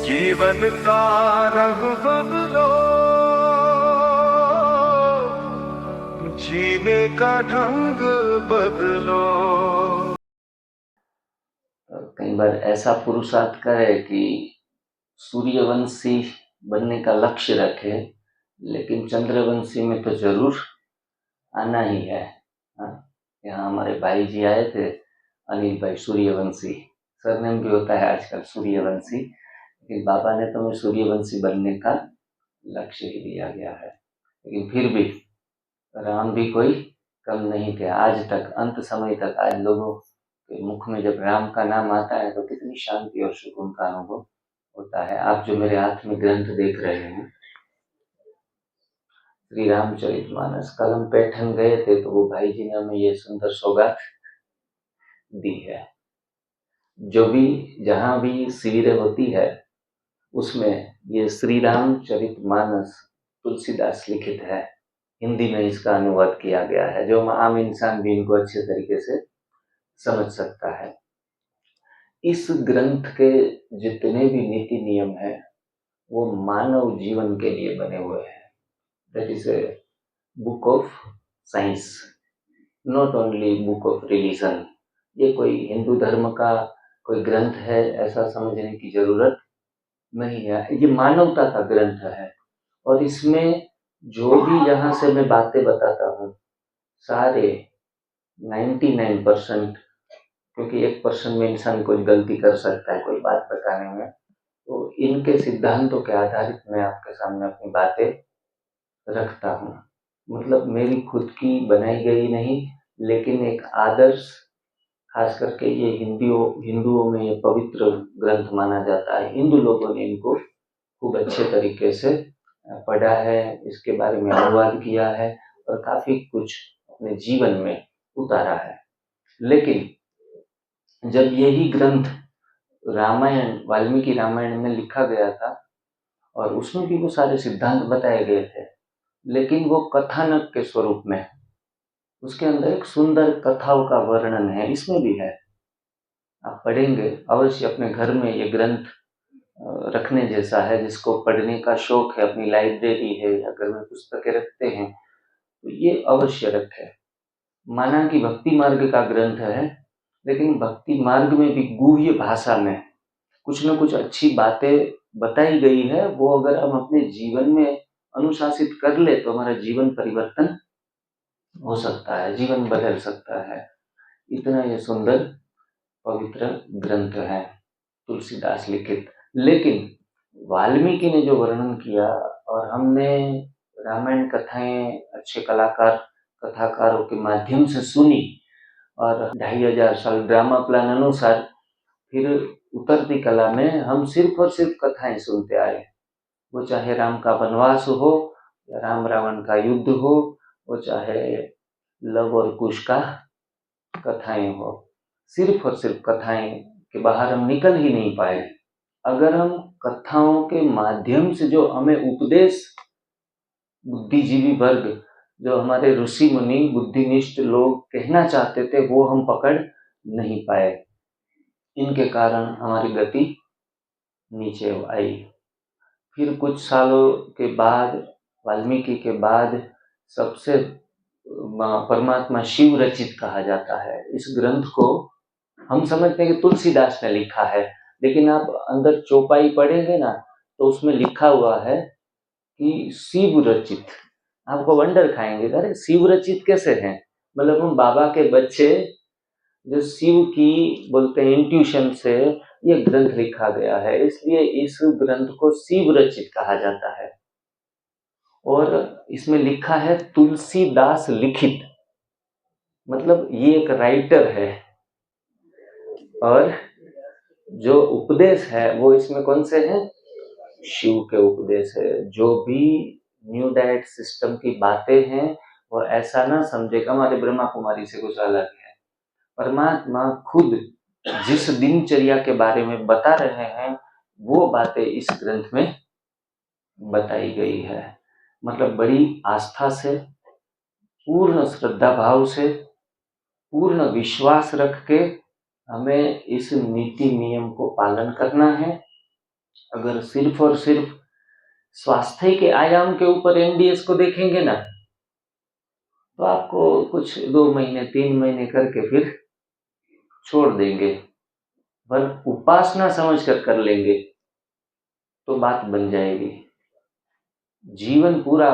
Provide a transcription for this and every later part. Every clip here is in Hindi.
जीवन का रंग बदलो, जीने का ढंग बदलो। कई बार ऐसा पुरुषार्थ करे कि सूर्यवंशी बनने का लक्ष्य रखे, लेकिन चंद्रवंशी में तो जरूर आना ही है। यहाँ हमारे भाई जी आए थे, अनिल भाई सूर्यवंशी, सरनेम भी होता है आजकल सूर्यवंशी, लेकिन बाबा ने तो मैं सूर्यवंशी बनने का लक्ष्य ही दिया गया है। लेकिन फिर भी राम भी कोई कम नहीं थे। आज तक, अंत समय तक, आज लोगों के मुख में जब राम का नाम आता है तो कितनी शांति और सुकून का अनुभव होता है। आप जो मेरे हाथ में ग्रंथ देख रहे हैं, श्री रामचरितमानस, कल हम पैठन गए थे तो वो भाई जी ने हमें ये सुंदर सौगात दी है। जो भी जहां भी शिविरें होती है उसमें ये श्री रामचरितमानस तुलसीदास लिखित है। हिंदी में इसका अनुवाद किया गया है, जो आम इंसान भी इनको अच्छे तरीके से समझ सकता है। इस ग्रंथ के जितने भी नीति नियम हैं वो मानव जीवन के लिए बने हुए हैं। That is a book of science, not only book of religion. ये कोई हिंदू धर्म का कोई ग्रंथ है ऐसा समझने की जरूरत नहीं है। ये मानवता का ग्रंथ है और इसमें जो भी यहाँ से मैं बातें बताता हूँ सारे 99%, क्योंकि 1% में इंसान कोई गलती कर सकता है कोई बात बताने में, तो इनके सिद्धांतों के आधारित मैं आपके सामने अपनी बातें रखता हूँ। मतलब मेरी खुद की बनाई गई नहीं, लेकिन एक आदर्श, खास करके ये हिंदुओं में ये पवित्र ग्रंथ माना जाता है। हिंदू लोगों ने इनको खूब अच्छे तरीके से पढ़ा है, इसके बारे में अनुवाद किया है और काफी कुछ अपने जीवन में उतारा है। लेकिन जब यही ग्रंथ रामायण, वाल्मीकि रामायण में लिखा गया था और उसमें भी वो सारे सिद्धांत बताए गए थे, लेकिन वो कथानक के स्वरूप में, उसके अंदर एक सुंदर कथाओं का वर्णन है, इसमें भी है। आप पढ़ेंगे अवश्य, अपने घर में ये ग्रंथ रखने जैसा है। जिसको पढ़ने का शौक है, अपनी लाइब्रेरी है या घर में पुस्तकें रखते हैं, तो ये अवश्य रखें। माना कि भक्ति मार्ग का ग्रंथ है, लेकिन भक्ति मार्ग में भी गुह्य भाषा में कुछ न कुछ अच्छी बातें बताई गई है। वो अगर हम अपने जीवन में अनुशासित कर ले तो हमारा जीवन परिवर्तन हो सकता है, जीवन बदल सकता है। इतना ये सुंदर पवित्र ग्रंथ है तुलसीदास लिखित। लेकिन वाल्मीकि ने जो वर्णन किया और हमने रामायण कथाएं अच्छे कथाकारों के माध्यम से सुनी और 2500 साल ड्रामा प्लान अनुसार फिर उतरती कला में हम सिर्फ और सिर्फ कथाएं सुनते आए। वो चाहे राम का वनवास हो या राम रावण का युद्ध हो, वो चाहे लव और कुश का कथाएं हो, सिर्फ और सिर्फ कथाएं के बाहर हम निकल ही नहीं पाए। अगर हम कथाओं के माध्यम से जो हमें उपदेश बुद्धिजीवी वर्ग, जो हमारे ऋषि मुनि बुद्धिनिष्ठ लोग कहना चाहते थे, वो हम पकड़ नहीं पाए, इनके कारण हमारी गति नीचे आई। फिर कुछ सालों के बाद, वाल्मीकि के बाद, सबसे परमात्मा शिव रचित कहा जाता है इस ग्रंथ को। हम समझते हैं कि तुलसीदास ने लिखा है, लेकिन आप अंदर चौपाई पढ़ेंगे ना तो उसमें लिखा हुआ है कि शिव रचित। आपको वंडर खाएंगे, अरे शिव रचित कैसे हैं? मतलब हम बाबा के बच्चे जो शिव की बोलते हैं इंट्यूशन से ये ग्रंथ लिखा गया है, इसलिए इस ग्रंथ को शिव रचित कहा जाता है। और इसमें लिखा है तुलसीदास लिखित, मतलब ये एक राइटर है। और जो उपदेश है वो इसमें कौन से हैं? शिव के उपदेश है। जो भी न्यू डाइट सिस्टम की बातें हैं वो ऐसा ना समझेगा हमारे ब्रह्मा कुमारी से कुछ अलग है। परमात्मा खुद जिस दिनचर्या के बारे में बता रहे हैं वो बातें इस ग्रंथ में बताई गई है। मतलब बड़ी आस्था से, पूर्ण श्रद्धा भाव से, पूर्ण विश्वास रख के हमें इस नीति नियम को पालन करना है अगर सिर्फ और सिर्फ स्वास्थ्य के आयाम के ऊपर एमडीएस को देखेंगे ना, तो आपको कुछ 2 महीने 3 महीने करके फिर छोड़ देंगे। पर उपासना समझ कर लेंगे तो बात बन जाएगी, जीवन पूरा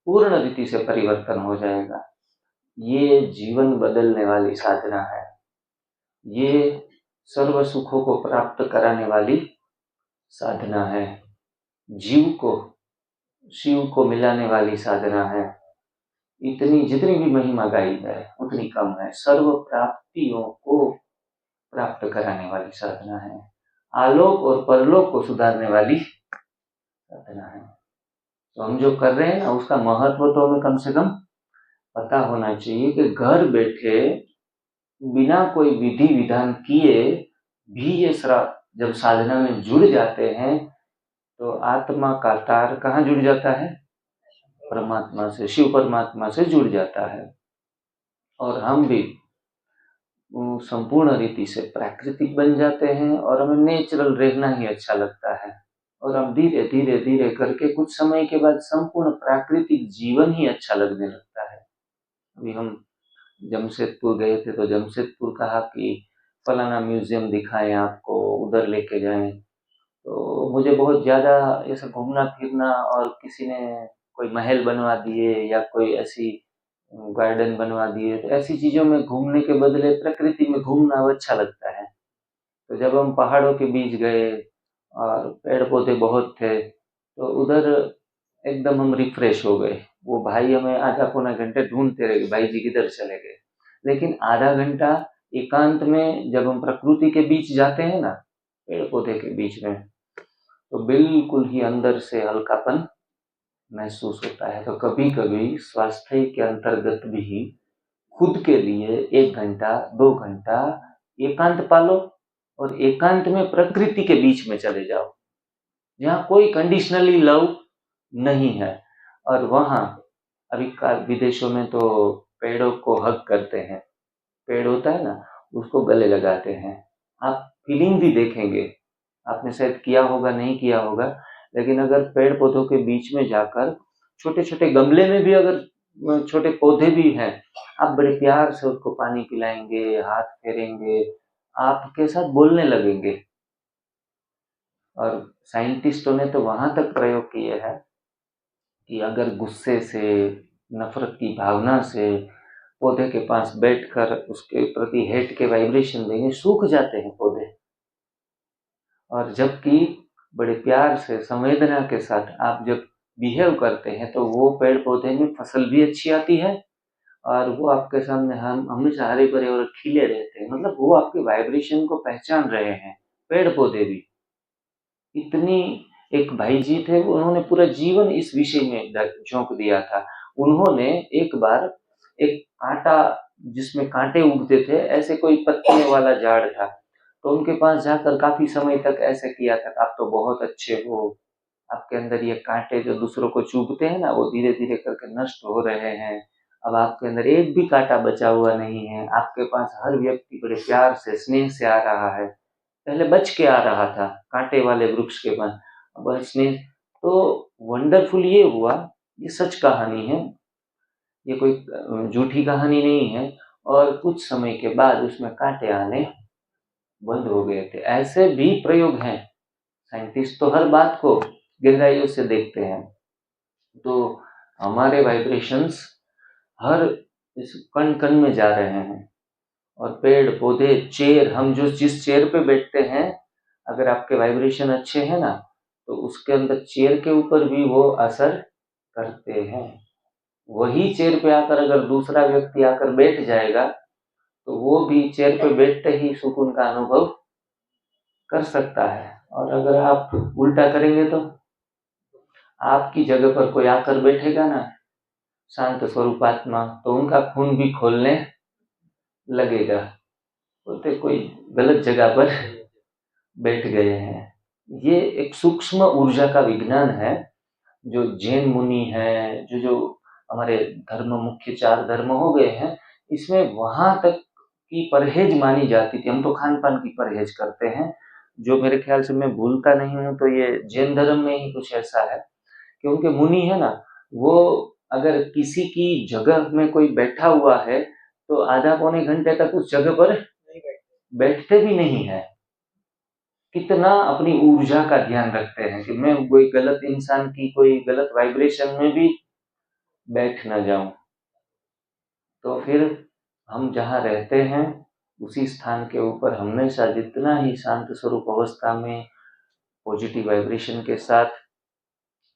पूर्ण रीति से परिवर्तन हो जाएगा। ये जीवन बदलने वाली साधना है, ये सर्व सुखों को प्राप्त कराने वाली साधना है, जीव को शिव को मिलाने वाली साधना है। इतनी जितनी भी महिमा गाई जाए उतनी कम है। सर्व प्राप्तियों को प्राप्त कराने वाली साधना है, आलोक और परलोक को सुधारने वाली साधना है। तो हम जो कर रहे हैं ना, उसका महत्व तो हमें कम से कम पता होना चाहिए कि घर बैठे बिना कोई विधि विधान किए भी ये जब साधना में जुड़ जाते हैं तो आत्मा का तार कहाँ जुड़ जाता है? परमात्मा से, शिव परमात्मा से जुड़ जाता है। और हम भी संपूर्ण रीति से प्राकृतिक बन जाते हैं और हमें नेचुरल रहना ही अच्छा लगता है। और अब धीरे धीरे धीरे करके कुछ समय के बाद संपूर्ण प्राकृतिक जीवन ही अच्छा लगने लगता है। अभी हम जमशेदपुर गए थे तो जमशेदपुर कहा कि फलाना म्यूजियम दिखाएं आपको, उधर लेके जाएं। तो मुझे बहुत ज़्यादा ऐसा घूमना फिरना और किसी ने कोई महल बनवा दिए या कोई ऐसी गार्डन बनवा दिए, तो ऐसी चीज़ों में घूमने के बदले प्रकृति में घूमना अच्छा लगता है। तो जब हम पहाड़ों के बीच गए और पेड़ पौधे बहुत थे तो उधर एकदम हम रिफ्रेश हो गए। वो भाई हमें आधा पौना घंटे ढूंढते रहे, भाई जी किधर चले गए। लेकिन आधा घंटा एकांत में जब हम प्रकृति के बीच जाते हैं ना, पेड़ पौधे के बीच में, तो बिल्कुल ही अंदर से हल्कापन महसूस होता है। तो कभी कभी स्वास्थ्य के अंतर्गत भी खुद के लिए 1 घंटा 2 घंटा एकांत पालो और एकांत में प्रकृति के बीच में चले जाओ, जहाँ कोई कंडीशनली लव नहीं है। और वहाँ अभी विदेशों में तो पेड़ों को हग करते हैं, पेड़ होता है ना, उसको गले लगाते हैं। आप फीलिंग भी देखेंगे, आपने शायद किया होगा नहीं किया होगा, लेकिन अगर पेड़ पौधों के बीच में जाकर छोटे छोटे गमले में भी अगर छोटे पौधे भी हैं, आप बड़े प्यार से उसको पानी पिलाएंगे, हाथ फेरेंगे, आपके साथ बोलने लगेंगे। और साइंटिस्टों ने तो वहां तक प्रयोग किए हैं कि अगर गुस्से से, नफरत की भावना से पौधे के पास बैठकर उसके प्रति हेट के वाइब्रेशन देंगे, सूख जाते हैं पौधे। और जबकि बड़े प्यार से, संवेदना के साथ आप जब बिहेव करते हैं तो वो पेड़ पौधे में फसल भी अच्छी आती है और वो आपके सामने हम हमेशा हरे भरे और खिले रहते हैं। मतलब वो आपके वाइब्रेशन को पहचान रहे हैं, पेड़ पौधे भी। इतनी एक भाई जी थे, उन्होंने पूरा जीवन इस विषय में झोंक दिया था। उन्होंने एक बार एक कांटा, जिसमें कांटे उगते थे, ऐसे कोई पत्तियों वाला झाड़ था, तो उनके पास जाकर काफी समय तक ऐसे किया था, आप तो बहुत अच्छे हो, आपके अंदर ये कांटे जो दूसरों को चुभते हैं ना, वो धीरे धीरे करके नष्ट हो रहे हैं। अब आपके अंदर एक भी कांटा बचा हुआ नहीं है, आपके पास हर व्यक्ति बड़े प्यार से, स्नेह से आ रहा है। पहले बच के आ रहा था कांटे वाले वृक्ष के पास, अब स्नेह। तो वंडरफुल ये हुआ, ये सच कहानी है, ये कोई झूठी कहानी नहीं है। और कुछ समय के बाद उसमें कांटे आने बंद हो गए थे। ऐसे भी प्रयोग हैं, साइंटिस्ट तो हर बात को गहराइयों से देखते हैं। तो हमारे वाइब्रेशंस हर इस कण कण में जा रहे हैं। और पेड़ पौधे, चेयर, हम जो जिस चेयर पे बैठते हैं, अगर आपके वाइब्रेशन अच्छे हैं ना, तो उसके अंदर चेयर के ऊपर भी वो असर करते हैं। वही चेयर पे आकर अगर दूसरा व्यक्ति आकर बैठ जाएगा तो वो भी चेयर पे बैठते ही सुकून का अनुभव कर सकता है। और अगर आप उल्टा करेंगे तो आपकी जगह पर कोई आकर बैठेगा ना, शांत स्वरूप आत्मा, तो उनका खून भी खोलने लगेगा, बोलते कोई गलत जगह पर बैठ गए हैं। ये एक सूक्ष्म ऊर्जा का विज्ञान है, जो जैन मुनि है, जो हमारे धर्म, मुख्य 4 धर्म हो गए हैं, इसमें वहां तक की परहेज मानी जाती थी। हम तो खान पान की परहेज करते हैं, जो मेरे ख्याल से मैं भूलता नहीं हूँ तो ये जैन धर्म में ही कुछ ऐसा है कि उनके मुनि है ना, वो अगर किसी की जगह में कोई बैठा हुआ है तो आधा पौने घंटे तक उस जगह पर बैठते भी नहीं है। कितना अपनी ऊर्जा का ध्यान रखते हैं कि मैं कोई गलत इंसान की कोई गलत वाइब्रेशन में भी बैठ ना जाऊं। तो फिर हम जहाँ रहते हैं उसी स्थान के ऊपर हमेशा जितना ही शांत स्वरूप अवस्था में पॉजिटिव वाइब्रेशन के साथ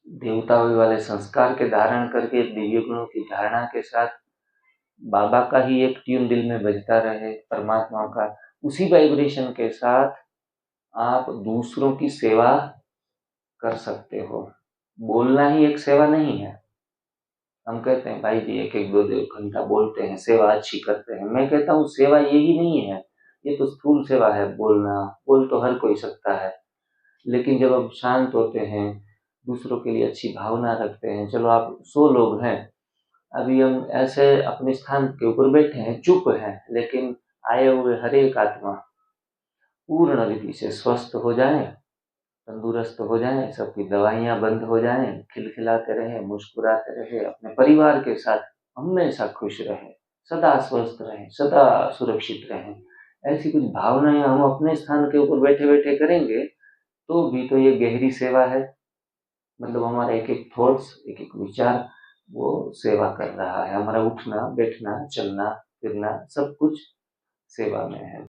देवताओं वाले संस्कार के धारण करके दिव्य गुणों की धारणा के साथ बाबा का ही एक ट्यून दिल में बजता रहे, परमात्मा का, उसी वाइब्रेशन के साथ आप दूसरों की सेवा कर सकते हो। बोलना ही एक सेवा नहीं है। हम कहते हैं भाई जी एक एक दो दो घंटा बोलते हैं, सेवा अच्छी करते हैं। मैं कहता हूँ सेवा यही नहीं है, ये तो स्थूल सेवा है। बोलना, बोल तो हर कोई सकता है, लेकिन जब आप शांत होते हैं, दूसरों के लिए अच्छी भावना रखते हैं। चलो आप 100 लोग हैं, अभी हम ऐसे अपने स्थान के ऊपर बैठे हैं, चुप हैं, लेकिन आए हुए हर एक आत्मा पूर्ण रीति से स्वस्थ हो जाए, तंदुरुस्त हो जाएं, सबकी दवाइयाँ बंद हो जाएं, खिलखिलाते रहें, मुस्कुराते रहें, अपने परिवार के साथ हमेशा खुश रहें, सदा स्वस्थ रहें, सदा सुरक्षित रहें। ऐसी कुछ भावनाएं हम अपने स्थान के ऊपर बैठे बैठे करेंगे तो भी तो ये गहरी सेवा है। मतलब हमारा एक एक थॉट्स, एक एक विचार वो सेवा कर रहा है। हमारा उठना बैठना चलना फिरना सब कुछ सेवा में है।